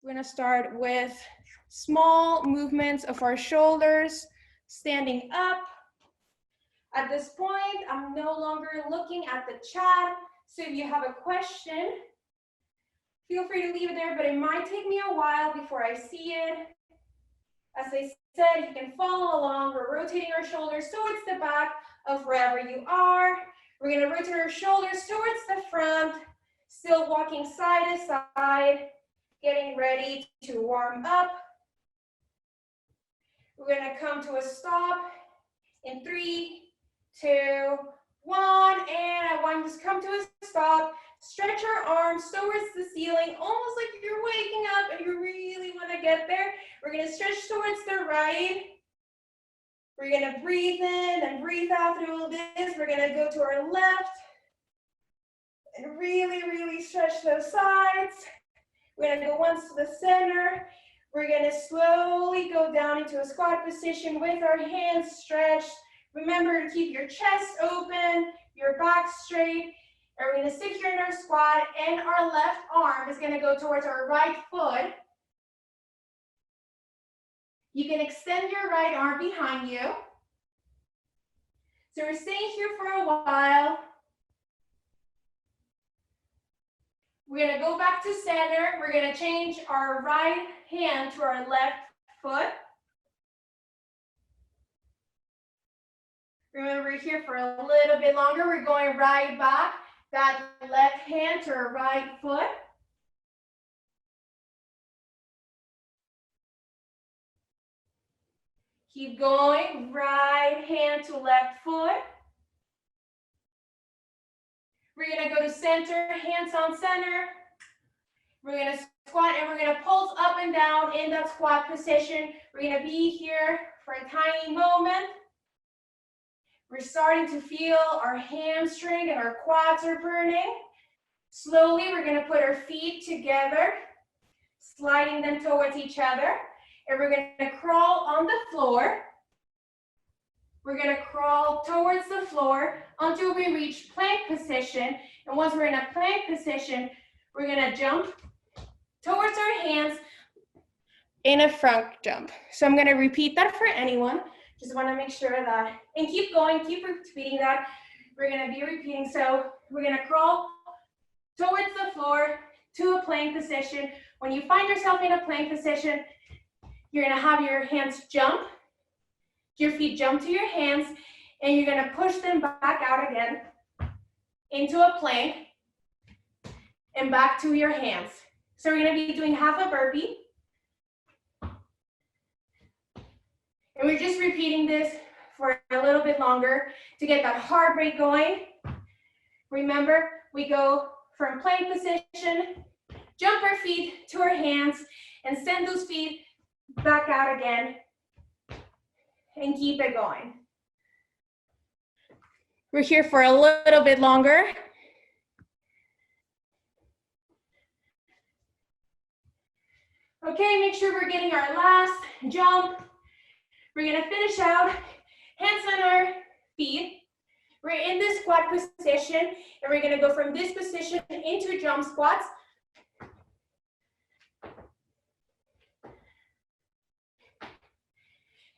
We're gonna start with small movements of our shoulders, standing up. At this point, I'm no longer looking at the chat, so if you have a question, feel free to leave it there, but it might take me a while before I see it. As I said, you can follow along. We're rotating our shoulders towards the back of wherever you are. We're gonna rotate our shoulders towards the front, still walking side to side, getting ready to warm up. We're gonna come to a stop in 3, 2, 1, and I want you to come to a stop. Stretch our arms towards the ceiling, almost like you're waking up and you really want to get there. We're going to stretch towards the right. We're going to breathe in and breathe out through all this. We're going to go to our left and really, really stretch those sides. We're going to go once to the center. We're going to slowly go down into a squat position with our hands stretched. Remember to keep your chest open, your back straight. And we're going to sit here in our squat, and our left arm is going to go towards our right foot. You can extend your right arm behind you. So we're staying here for a while. We're going to go back to center. We're going to change our right hand to our left foot. Remember, here for a little bit longer. We're going right back. That left hand to our right foot. Keep going, right hand to left foot. We're gonna go to center, hands on center. We're gonna squat and we're gonna pulse up and down in that squat position. We're gonna be here for a tiny moment. We're starting to feel our hamstring and our quads are burning. Slowly, we're gonna put our feet together, sliding them towards each other. And we're gonna crawl on the floor. We're gonna crawl towards the floor until we reach plank position. And once we're in a plank position, we're gonna jump towards our hands in a front jump. So I'm gonna repeat that for anyone. Just wanna make sure that, and keep going, keep repeating that. We're gonna be repeating. So we're gonna crawl towards the floor to a plank position. When you find yourself in a plank position, you're gonna have your hands jump, your feet jump to your hands, and you're gonna push them back out again into a plank and back to your hands. So we're gonna be doing half a burpee. And we're just repeating this for a little bit longer to get that heart rate going. Remember, we go from plank position, jump our feet to our hands, and send those feet back out again, and keep it going. We're here for a little bit longer. Okay, make sure we're getting our last jump. We're gonna finish out, hands on our feet. We're in this squat position, and we're gonna go from this position into jump squats.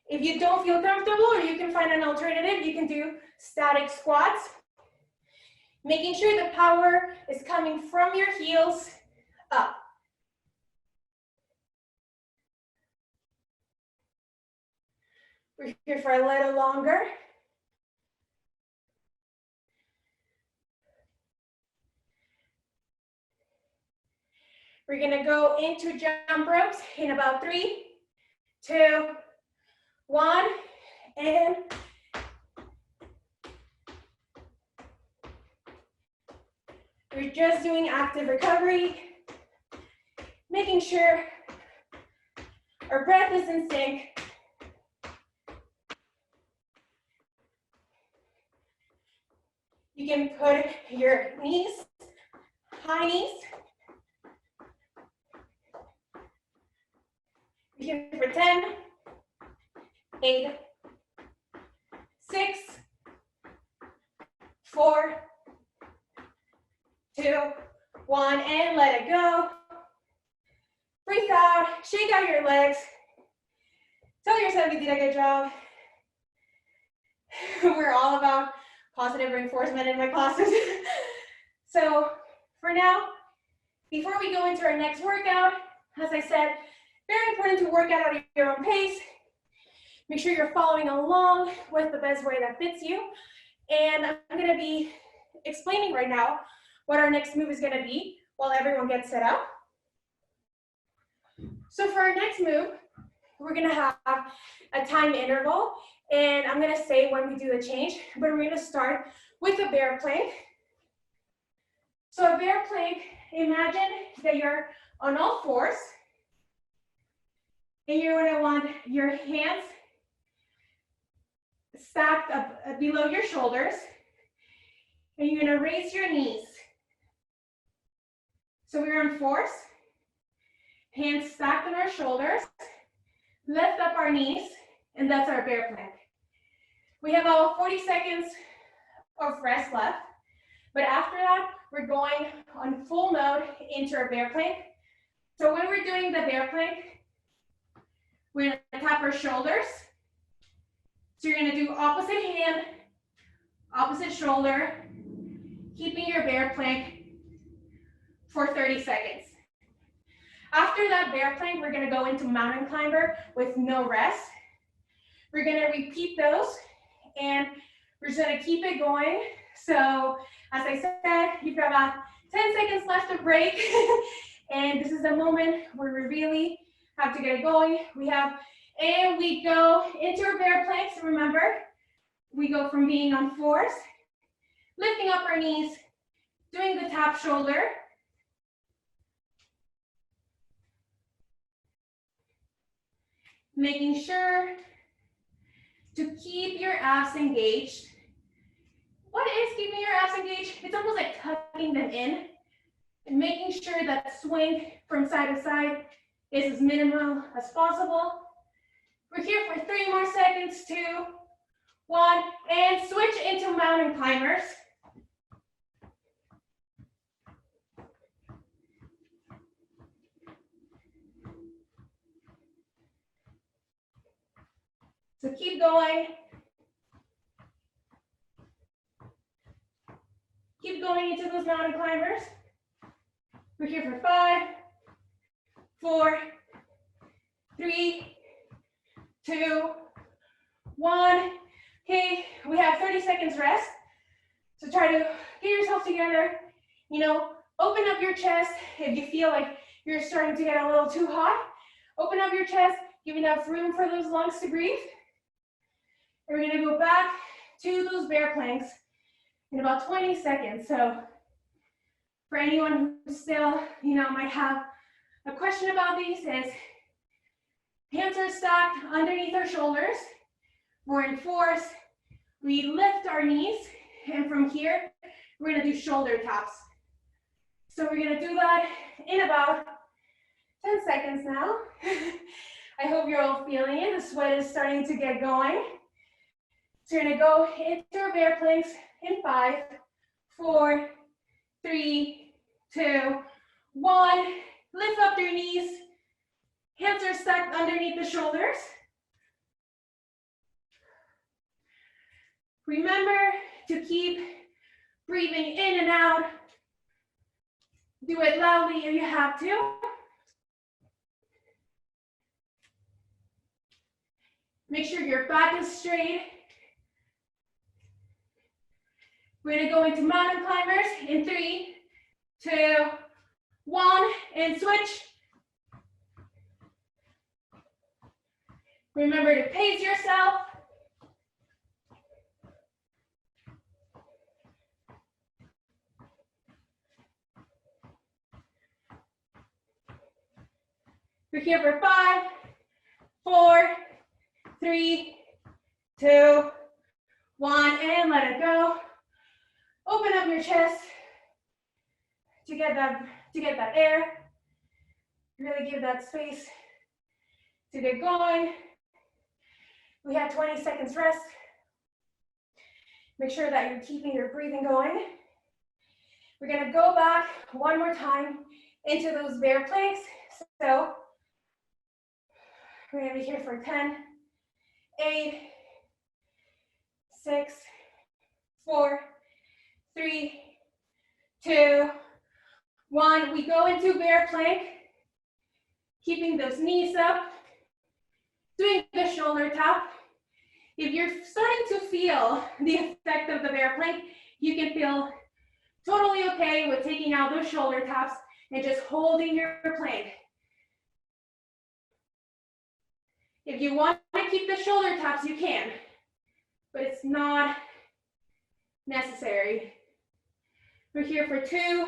If you don't feel comfortable, or you can find an alternative, you can do static squats. Making sure the power is coming from your heels up. We're here for a little longer. We're gonna go into jump ropes in about 3, 2, 1, and we're just doing active recovery, making sure our breath is in sync. You can put your knees, high knees. We're here for 10, 8, 6, 4, 2, 1, and let it go. Breathe out, shake out your legs. Tell yourself you did a good job. We're all about positive reinforcement in my classes. So for now, before we go into our next workout, as I said, very important to work out at your own pace. Make sure you're following along with the best way that fits you. And I'm gonna be explaining right now what our next move is gonna be while everyone gets set up. So for our next move, we're gonna have a time interval, and I'm gonna say when we do the change, but we're gonna start with a bear plank. So a bear plank, imagine that you're on all fours, and you're gonna want your hands stacked up below your shoulders, and you're gonna raise your knees. So we're on fours, hands stacked on our shoulders, lift up our knees, and that's our bear plank. We have about 40 seconds of rest left, but after that, we're going on full mode into our bear plank. So when we're doing the bear plank, we're gonna tap our shoulders. So you're gonna do opposite hand, opposite shoulder, keeping your bear plank for 30 seconds. After that bear plank, we're gonna go into mountain climber with no rest. We're gonna repeat those, and we're just gonna keep it going. So as I said, you've got about 10 seconds left of break, and this is the moment where we really have to get it going. And we go into our bear planks. Remember, we go from being on fours, lifting up our knees, doing the tap shoulder, making sure to keep your abs engaged. What is keeping your abs engaged? It's almost like tucking them in and making sure that swing from side to side is as minimal as possible. We're here for 3 more seconds, 2, 1, and switch into mountain climbers. So keep going. Keep going into those mountain climbers. We're here for 5, 4, 3, 2, 1. Okay, we have 30 seconds rest. So try to get yourself together. You know, open up your chest if you feel like you're starting to get a little too hot. Open up your chest, give enough room for those lungs to breathe. And we're gonna go back to those bear planks in about 20 seconds. So for anyone who still, might have a question about these, is hands are stacked underneath our shoulders. We're in fours. We lift our knees, and from here, we're gonna do shoulder taps. So we're gonna do that in about 10 seconds now. I hope you're all feeling it. The sweat is starting to get going. So you're gonna go into our bear planks in 5, 4, 3, 2, 1. Lift up your knees. Hands are stacked underneath the shoulders. Remember to keep breathing in and out. Do it loudly if you have to. Make sure your back is straight. We're gonna go into mountain climbers in 3, 2, 1, and switch. Remember to pace yourself. We're here for 5, 4, 3, 2, 1, and let it go. Open up your chest to get that air. Really give that space to get going. We have 20 seconds rest. Make sure that you're keeping your breathing going. We're gonna go back one more time into those bear planks. So We're gonna be here for 10, 8, 6, 4, 3, 2, 1. We go into bear plank, keeping those knees up, doing the shoulder tap. If you're starting to feel the effect of the bear plank, you can feel totally okay with taking out those shoulder taps and just holding your plank. If you want to keep the shoulder taps, you can, but it's not necessary. We're here for 2,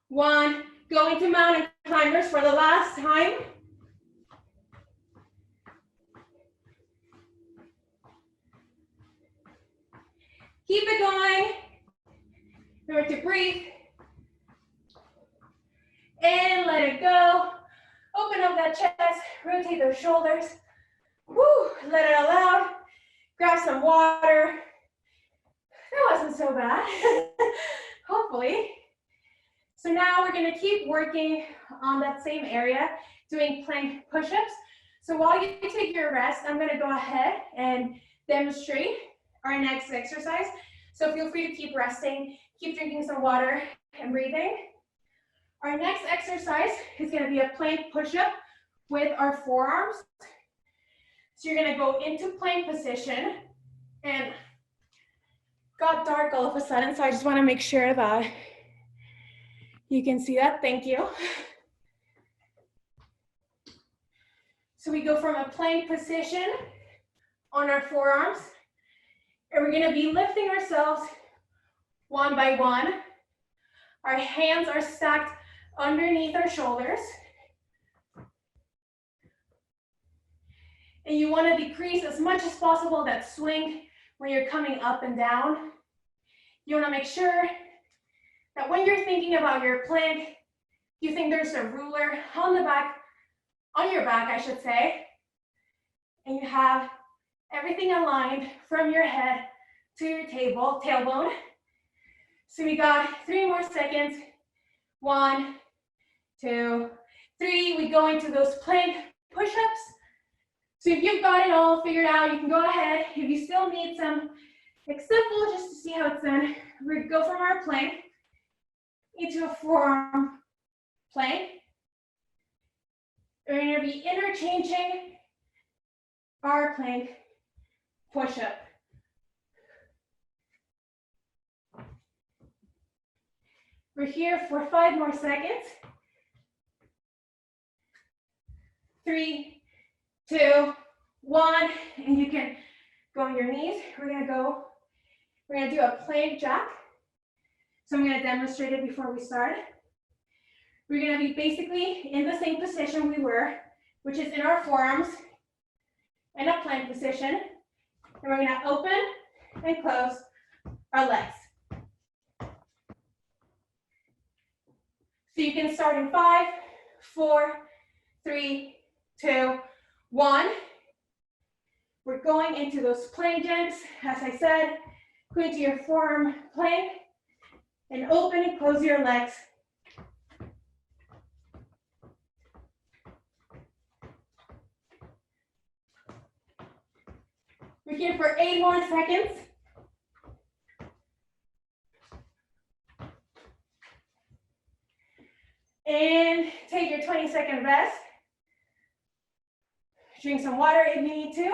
1, going to mountain climbers for the last time. Keep it going. Remember to breathe. And let it go. Open up that chest, rotate those shoulders. Woo, let it all out. Grab some water. That wasn't so bad, hopefully. So now we're gonna keep working on that same area, doing plank push-ups. So while you take your rest, I'm gonna go ahead and demonstrate our next exercise. So feel free to keep resting, keep drinking some water and breathing. Our next exercise is gonna be a plank push-up with our forearms. So you're gonna go into plank position, and got dark all of a sudden, so I just wanna make sure that you can see that, thank you. So we go from a plank position on our forearms, and we're gonna be lifting ourselves one by one. Our hands are stacked underneath our shoulders. And you wanna decrease as much as possible that swing when you're coming up and down. You wanna make sure that when you're thinking about your plank, you think there's a ruler on the back, on your back, I should say, and you have everything aligned from your head to your tailbone. So we got 3 more seconds. 1, 2, 3. We go into those plank push-ups. So if you've got it all figured out, you can go ahead. If you still need some example just to see how it's done, we go from our plank into a forearm plank. We're going to be interchanging our plank push-up. We're here for 5 more seconds. 3, 2, 1, and you can go on your knees. We're gonna do a plank jack. So I'm gonna demonstrate it before we start. We're gonna be basically in the same position we were, which is in our forearms, in a plank position. And we're gonna open and close our legs. So you can start in 5, 4, 3, 2, 1. We're going into those plank jumps. As I said, go into your forearm plank and open and close your legs. We're here for 8 more seconds. And take your 20-second rest. Drink some water if you need to.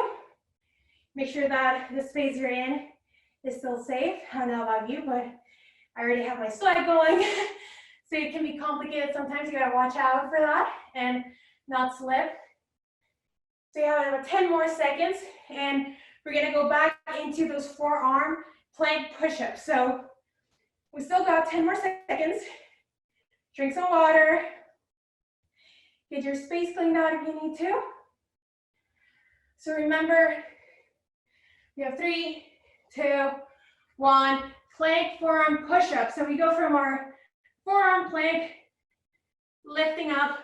Make sure that the space you're in is still safe. I don't know about you, but I already have my sweat going. So it can be complicated. Sometimes you gotta watch out for that and not slip. So you have about 10 more seconds, and we're gonna go back into those forearm plank push-ups. So we still got 10 more seconds. Drink some water. Get your space cleaned out if you need to. So remember, we have 3, 2, 1, plank forearm push-up. So we go from our forearm plank, lifting up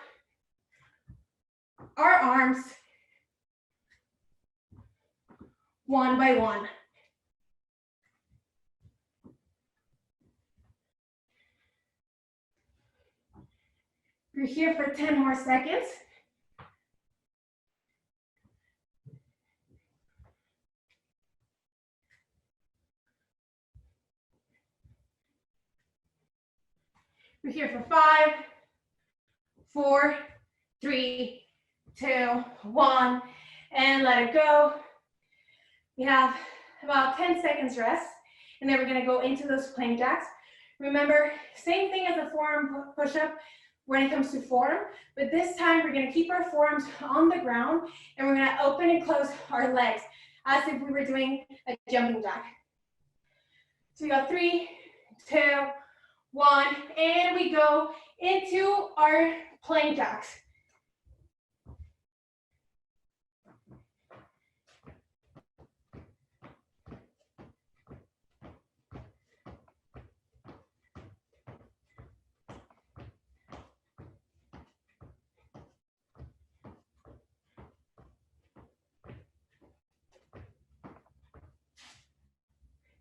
our arms one by one. We're here for 10 more seconds. We're here for 5, 4, 3, 2, 1, and let it go. We have about 10 seconds rest, and then we're gonna go into those plank jacks. Remember, same thing as a forearm push-up when it comes to forearm, but this time we're gonna keep our forearms on the ground, and we're gonna open and close our legs as if we were doing a jumping jack. So we got 3, 2, 1, and we go into our plank jacks.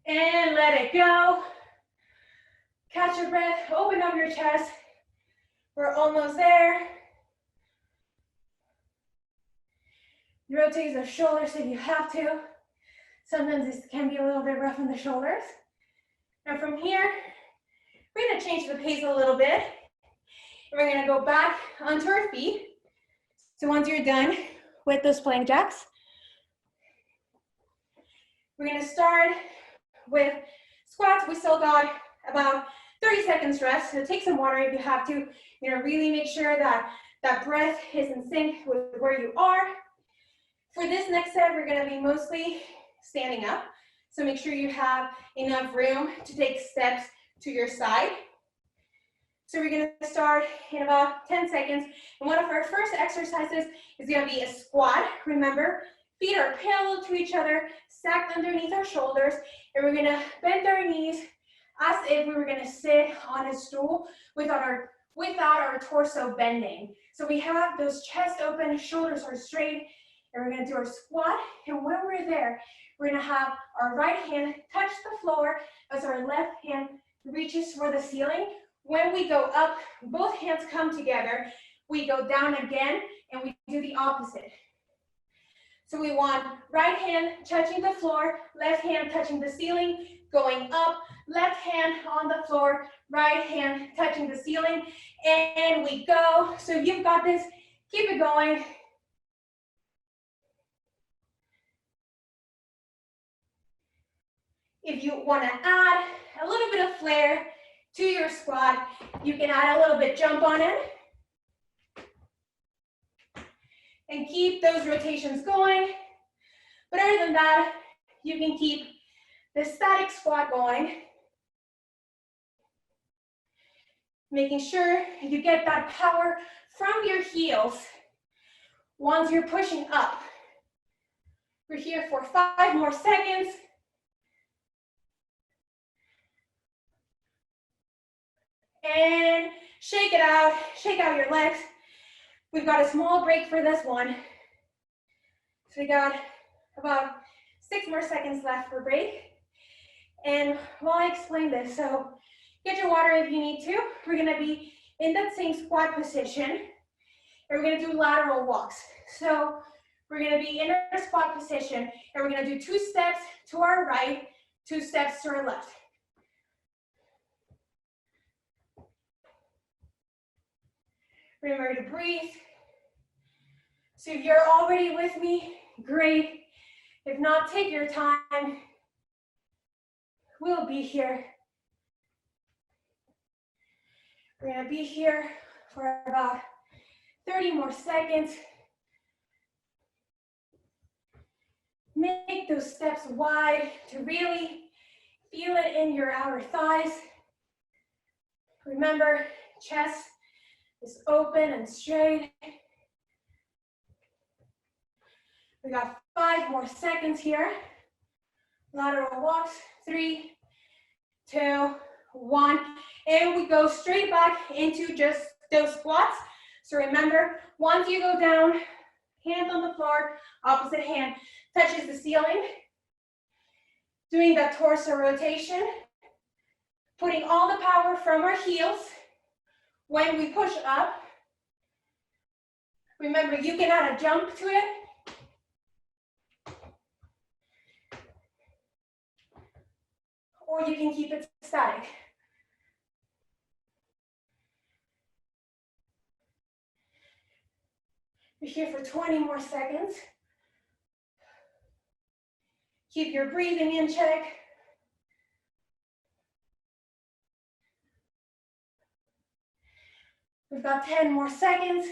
And let it go. Catch your breath, open up your chest. We're almost there. Rotate the shoulders if you have to. Sometimes this can be a little bit rough on the shoulders. Now from here, we're gonna change the pace a little bit. We're gonna go back onto our feet. So once you're done with those plank jacks, we're gonna start with squats. We still got about 30 seconds rest, so take some water if you have to. Really make sure that that breath is in sync with where you are. For this next set, we're gonna be mostly standing up. So make sure you have enough room to take steps to your side. So we're gonna start in about 10 seconds. And one of our first exercises is gonna be a squat. Remember, feet are parallel to each other, stacked underneath our shoulders, and we're gonna bend our knees as if we were gonna sit on a stool without our torso bending. So we have those chest open, shoulders are straight, and we're gonna do our squat. And when we're there, we're gonna have our right hand touch the floor as our left hand reaches for the ceiling. When we go up, both hands come together. We go down again, and we do the opposite. So we want right hand touching the floor, left hand touching the ceiling, going up, left hand on the floor, right hand touching the ceiling, and we go. So you've got this, keep it going. If you want to add a little bit of flair to your squat, you can add a little bit jump on it. And keep those rotations going. But other than that, you can keep the static squat going. Making sure you get that power from your heels once you're pushing up. We're here for 5 more seconds. And shake it out, shake out your legs. We've got a small break for this one. So we got about 6 more seconds left for break. And while I explain this, so get your water if you need to. We're gonna be in that same squat position, and we're gonna do lateral walks. So we're gonna be in our squat position, and we're gonna do 2 steps to our right, 2 steps to our left. Remember to breathe. So if you're already with me, great. If not, take your time. We'll be here. We're gonna be here for about 30 more seconds. Make those steps wide to really feel it in your outer thighs. Remember, chest is open and straight. We got 5 more seconds here. Lateral walks, 3, 2, 1. And we go straight back into just those squats. So remember, once you go down, hands on the floor, opposite hand touches the ceiling. Doing that torso rotation. Putting all the power from our heels. When we push up, remember you can add a jump to it. Or you can keep it static. We're here for 20 more seconds. Keep your breathing in check. We've got 10 more seconds.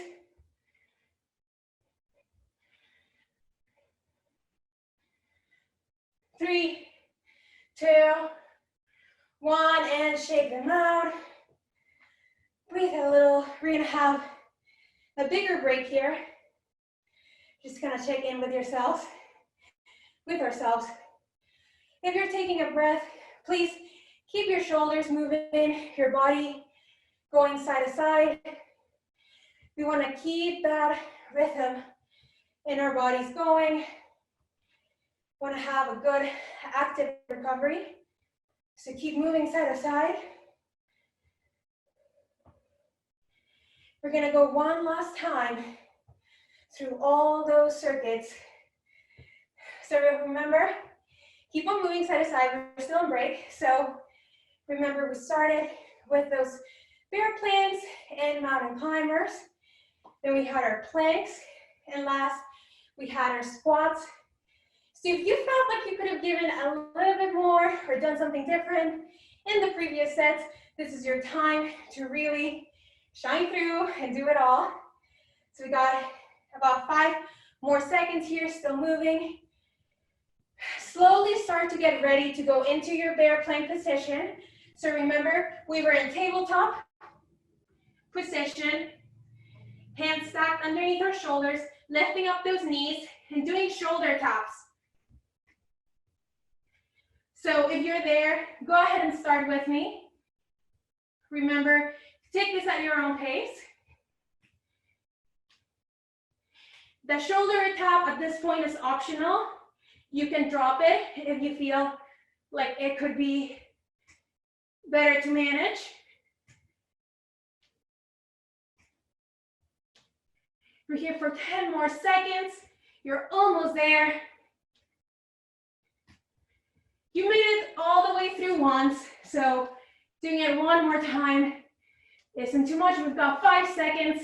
Three, two, one, and shake them out. Breathe a little. We're gonna have a bigger break here. Just gonna check in with yourselves, with ourselves. If you're taking a breath, please keep your shoulders moving, your body going side to side. We want to keep that rhythm in our bodies going. Want to have a good active recovery. So keep moving side to side. We're going to go one last time through all those circuits. So remember, keep on moving side to side. We're still in break. So remember, we started with those bear planks and mountain climbers. Then we had our planks. And last, we had our squats. So if you felt like you could have given a little bit more or done something different in the previous sets, this is your time to really shine through and do it all. So we got about 5 more seconds here, still moving. Slowly start to get ready to go into your bear plank position. So remember, we were in tabletop position, hands stacked underneath our shoulders, lifting up those knees and doing shoulder taps. So if you're there, go ahead and start with me. Remember, take this at your own pace. The shoulder tap at this point is optional. You can drop it if you feel like it could be better to manage. We're here for 10 more seconds. You're almost there. You made it all the way through once, so doing it one more time isn't too much. We've got 5 seconds.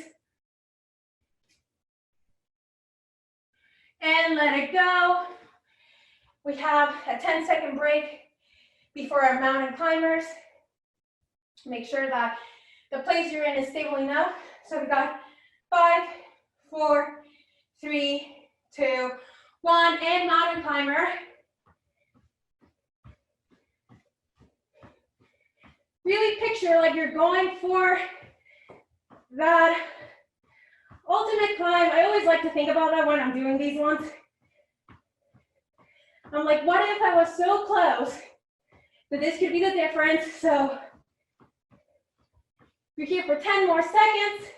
And let it go. We have a 10-second break before our mountain climbers. Make sure that the place you're in is stable enough. So we've got 5, 4, 3, 2, 1, and mountain climber. Really picture like you're going for that ultimate climb. I always like to think about that when I'm doing these ones. I'm like, what if I was so close that this could be the difference? So you're here for 10 more seconds.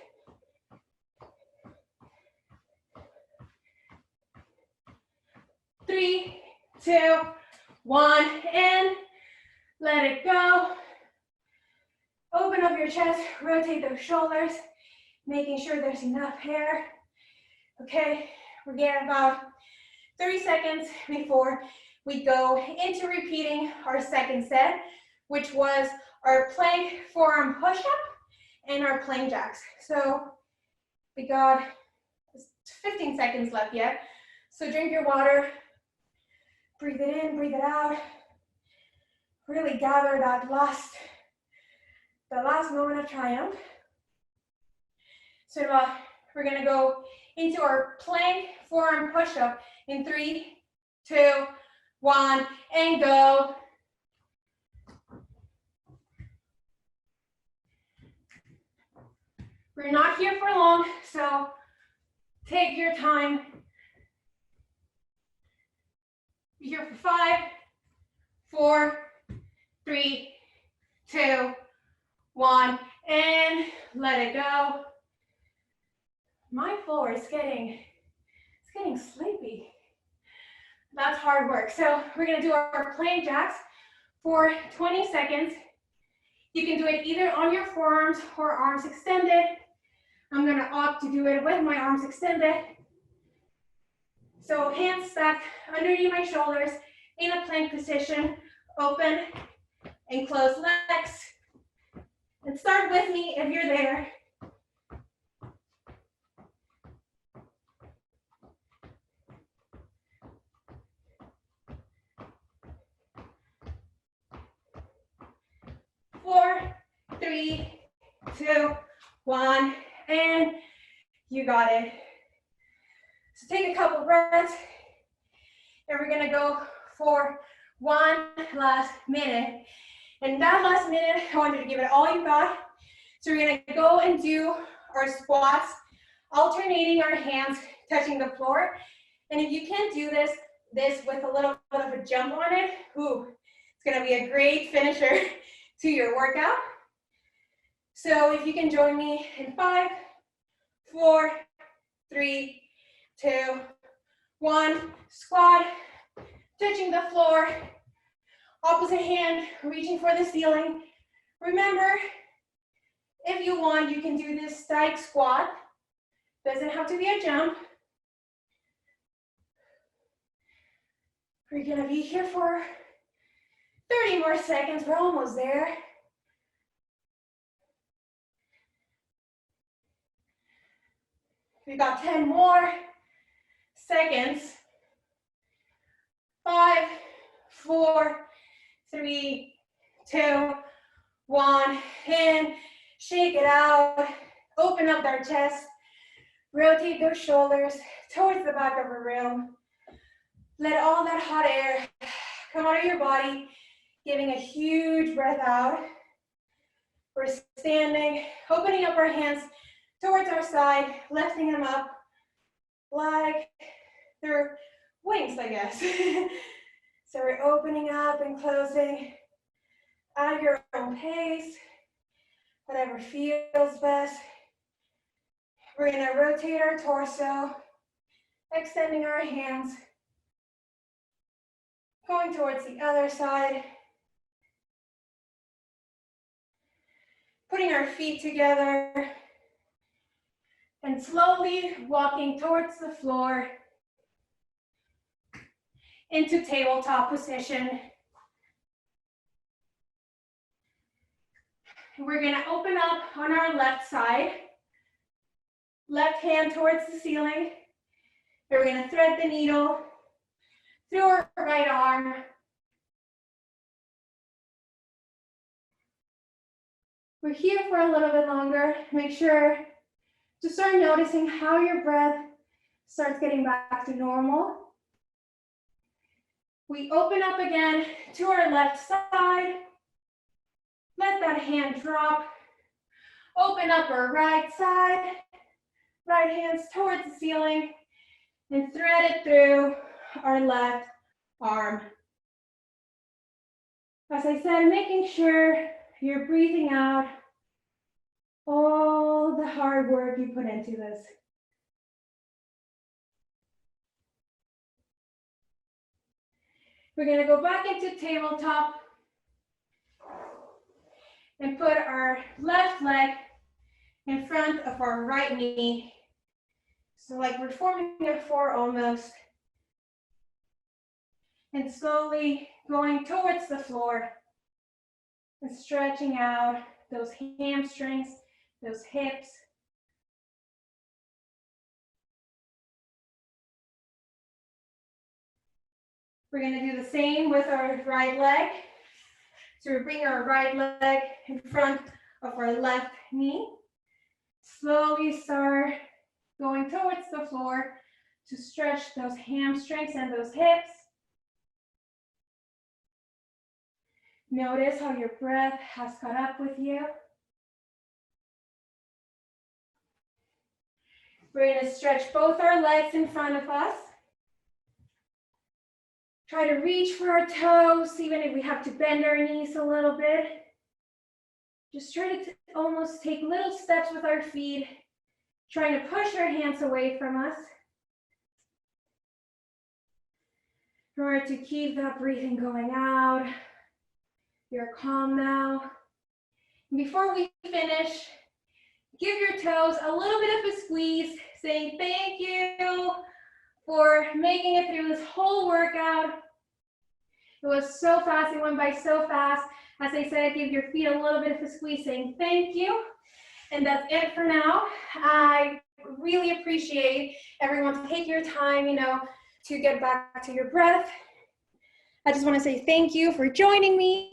Three, 2, 1, and let it go. Open up your chest, rotate those shoulders, making sure there's enough hair. Okay, we're getting about 30 seconds before we go into repeating our second set, which was our plank forearm push-up and our plank jacks. So we got 15 seconds left yet. So drink your water, breathe it in, breathe it out. Really gather that last moment of triumph. So we're gonna go into our plank forearm push-up in 3, 2, 1, and go. We're not here for long, so take your time. You're here for 5, 4, 3, 2, 1, and let it go. My floor is getting sleepy. That's hard work. So we're gonna do our plank jacks for 20 seconds. You can do it either on your forearms or arms extended. I'm gonna opt to do it with my arms extended. So hands stacked underneath my shoulders in a plank position, open and close legs. And start with me if you're there. 3, 2, 1, and you got it. So take a couple breaths, and we're gonna go for one last minute. And that last minute, I want you to give it all you got. So we're gonna go and do our squats, alternating our hands, touching the floor. And if you can do this with a little bit of a jump on it, it's gonna be a great finisher to your workout. So if you can join me in 5, 4, 3, 2, 1, squat, touching the floor, opposite hand, reaching for the ceiling. Remember, if you want, you can do this side squat. Doesn't have to be a jump. We're gonna be here for 30 more seconds. We're almost there. We got 10 more seconds. 5, 4, 3, 2, 1, and shake it out. Open up our chest. Rotate those shoulders towards the back of the room. Let all that hot air come out of your body, giving a huge breath out. We're standing, opening up our hands towards our side, lifting them up like they're wings, I guess. So we're opening up and closing at your own pace, whatever feels best. We're gonna rotate our torso, extending our hands, going towards the other side, putting our feet together, and slowly walking towards the floor into tabletop position. We're gonna open up on our left side, left hand towards the ceiling. We're gonna thread the needle through our right arm. We're here for a little bit longer. Make sure to start noticing how your breath starts getting back to normal. We open up again to our left side. Let that hand drop. Open up our right side. Right hands towards the ceiling. And thread it through our left arm. As I said, making sure you're breathing out all the hard work you put into this. We're gonna go back into tabletop and put our left leg in front of our right knee. So like we're forming a 4 almost. And slowly going towards the floor and stretching out those hamstrings, those hips. We're gonna do the same with our right leg. So we bring our right leg in front of our left knee. Slowly start going towards the floor to stretch those hamstrings and those hips. Notice how your breath has caught up with you. We're going to stretch both our legs in front of us. Try to reach for our toes, even if we have to bend our knees a little bit. Just try to almost take little steps with our feet, trying to push our hands away from us. In order to keep that breathing going out. You're calm now. Before we finish, give your toes a little bit of a squeeze, saying thank you for making it through this whole workout. It was so fast, it went by so fast. As I said, give your feet a little bit of a squeeze, saying thank you. And that's it for now. I really appreciate everyone to take your time, to get back to your breath. I just want to say thank you for joining me.